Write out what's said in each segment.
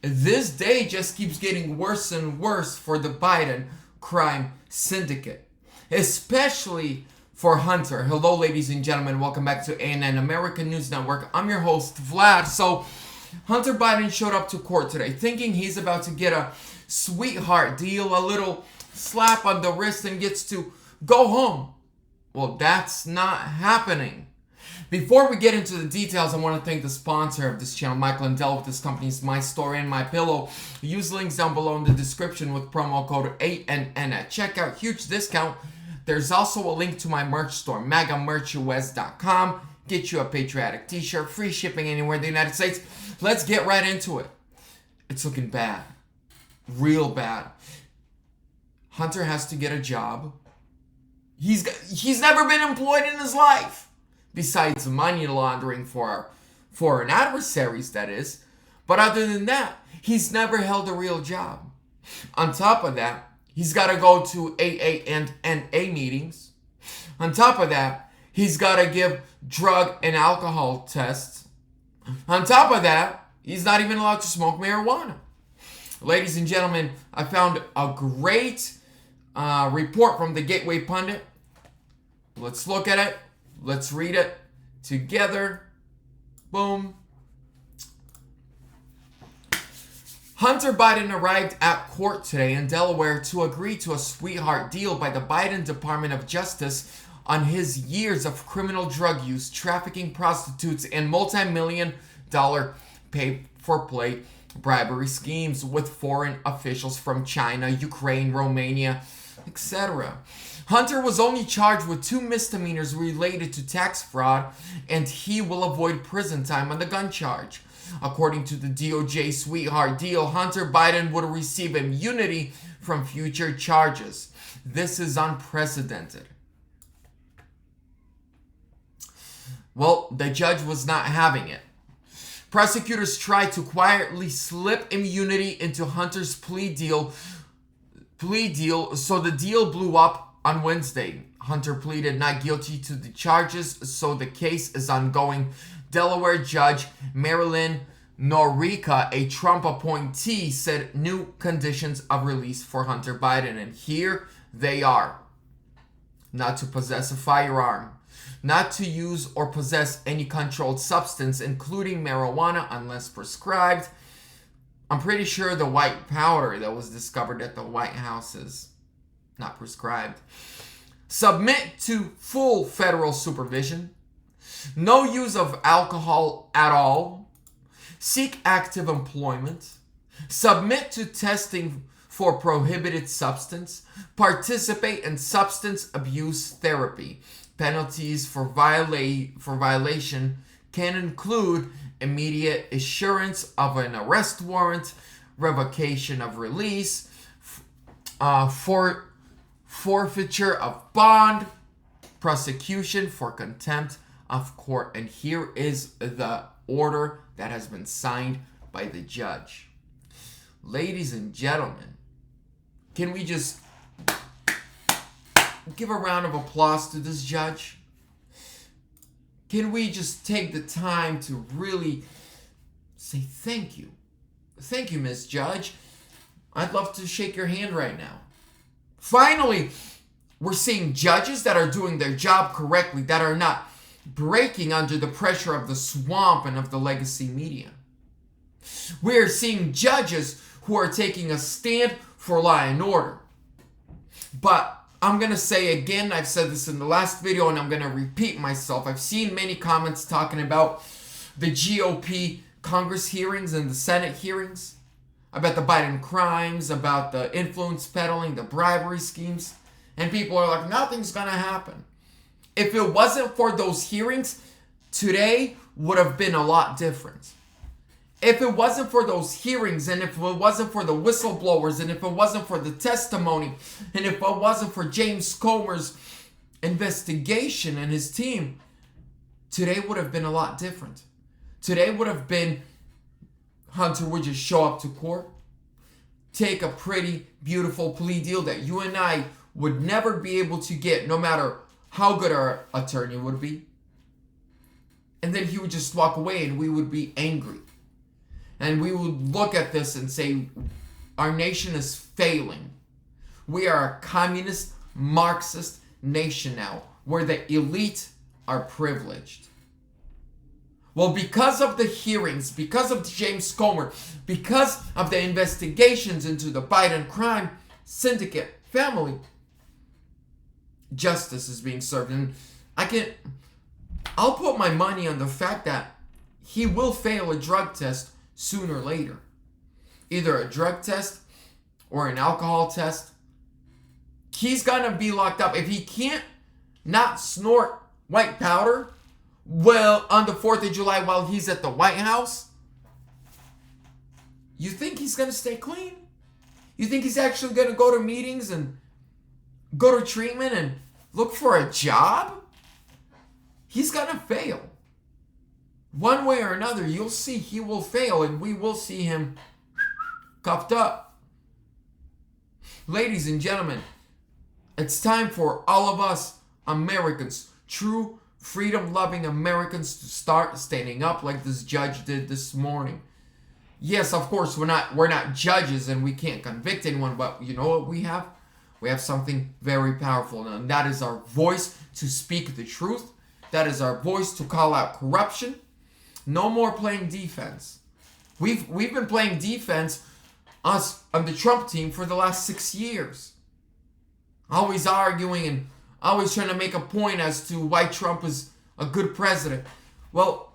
this day just keeps getting worse and worse for the Biden crime syndicate, especially for Hunter. Hello, ladies and gentlemen. Welcome back to ANN American News Network. I'm your host, Vlad. So, Hunter Biden showed up to court today thinking he's about to get a sweetheart deal, a little slap on the wrist, and gets to go home. Well, that's not happening. Before we get into the details, I want to thank the sponsor of this channel, Michael Lindell, with this company's My Story and My Pillow. Use links down below in the description with promo code ANN at checkout. Huge discount. There's also a link to my merch store, MAGAmerchUS.com. Get you a patriotic t-shirt, free shipping anywhere in the United States. Let's get right into it. It's looking bad. Real bad. Hunter has to get a job. He's never been employed in his life. Besides money laundering for foreign adversaries, that is. But other than that, he's never held a real job. On top of that, he's got to go to AA and NA meetings. On top of that, he's got to give drug and alcohol tests. On top of that, he's not even allowed to smoke marijuana. Ladies and gentlemen, I found a great report from the Gateway Pundit. Let's look at it. Let's read it together. Boom. Hunter Biden arrived at court today in Delaware to agree to a sweetheart deal by the Biden Department of Justice on his years of criminal drug use, trafficking prostitutes, and multi-million-dollar pay-for-play bribery schemes with foreign officials from China, Ukraine, Romania, etc. Hunter was only charged with 2 misdemeanors related to tax fraud, and he will avoid prison time on the gun charge. According to the DOJ sweetheart deal, Hunter Biden would receive immunity from future charges. This is unprecedented. Well, the judge was not having it. Prosecutors tried to quietly slip immunity into Hunter's plea deal, so the deal blew up on Wednesday. Hunter pleaded not guilty to the charges, so the case is ongoing. Delaware Judge Marilyn Norica, a Trump appointee, said new conditions of release for Hunter Biden, and here they are. Not to possess a firearm, not to use or possess any controlled substance, including marijuana, unless prescribed. I'm pretty sure the white powder that was discovered at the White House is not prescribed. Submit to full federal supervision. No use of alcohol at all. Seek active employment. Submit to testing for prohibited substance. Participate in substance abuse therapy. Penalties for violation can include immediate issuance of an arrest warrant, revocation of release, forfeiture of bond, prosecution for contempt of court. And here is the order that has been signed by the judge. Ladies and gentlemen, can we just give a round of applause to this judge? Can we just take the time to really say thank you? Thank you, Miss Judge. I'd love to shake your hand right now. Finally, we're seeing judges that are doing their job correctly, that are not breaking under the pressure of the swamp and of the legacy media. We're seeing judges who are taking a stand for law and order. But I'm going to say again, I've said this in the last video and I'm going to repeat myself. I've seen many comments talking about the GOP Congress hearings and the Senate hearings, about the Biden crimes, about the influence peddling, the bribery schemes. And people are like, nothing's going to happen. If it wasn't for those hearings, today would have been a lot different. If it wasn't for those hearings, and if it wasn't for the whistleblowers, and if it wasn't for the testimony, and if it wasn't for James Comer's investigation and his team, today would have been a lot different. Today would have been Hunter would just show up to court, take a pretty beautiful plea deal that you and I would never be able to get, no matter how good our attorney would be. And then he would just walk away and we would be angry. And we would look at this and say, our nation is failing. We are a communist, Marxist nation now, where the elite are privileged. Well, because of the hearings, because of James Comer, because of the investigations into the Biden crime syndicate family, justice is being served. And I'll put my money on the fact that he will fail a drug test sooner or later. Either a drug test or an alcohol test. He's gonna be locked up. If he can't not snort white powder, well, on the 4th of July while he's at the White House, you think he's gonna stay clean? You think he's actually gonna go to meetings and go to treatment and look for a job? He's gonna fail. One way or another, you'll see he will fail, and we will see him cuffed up. Ladies and gentlemen, it's time for all of us Americans, true freedom-loving Americans, to start standing up like this judge did this morning. Yes, of course, we're not judges and we can't convict anyone, but you know what we have? We have something very powerful, and that is our voice to speak the truth. That is our voice to call out corruption. No more playing defense. We've been playing defense, us on the Trump team, for the last 6 years. Always arguing and always trying to make a point as to why Trump is a good president. Well,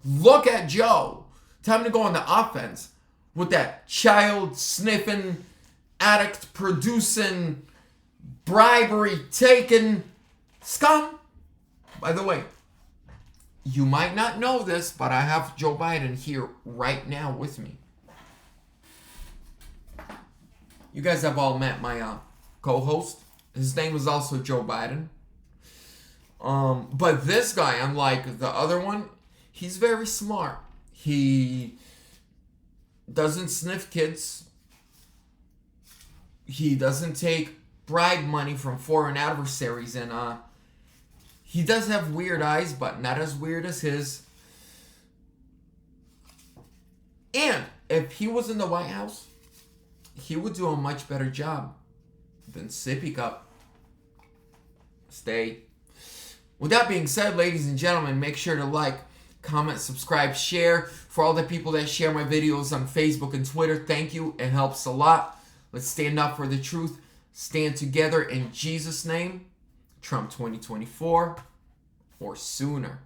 look at Joe. Time to go on the offense with that child-sniffing, addict-producing, bribery-taking scum. By the way, you might not know this, but I have Joe Biden here right now with me. You guys have all met my co-host. His name is also Joe Biden. But this guy, unlike the other one, he's very smart. He doesn't sniff kids. He doesn't take bribe money from foreign adversaries, and he does have weird eyes, but not as weird as his. And if he was in the White House, he would do a much better job than Sippy Cup. Stay. With that being said, ladies and gentlemen, make sure to like, comment, subscribe, share. For all the people that share my videos on Facebook and Twitter, thank you. It helps a lot. Let's stand up for the truth. Stand together in Jesus' name. Trump 2024 or sooner.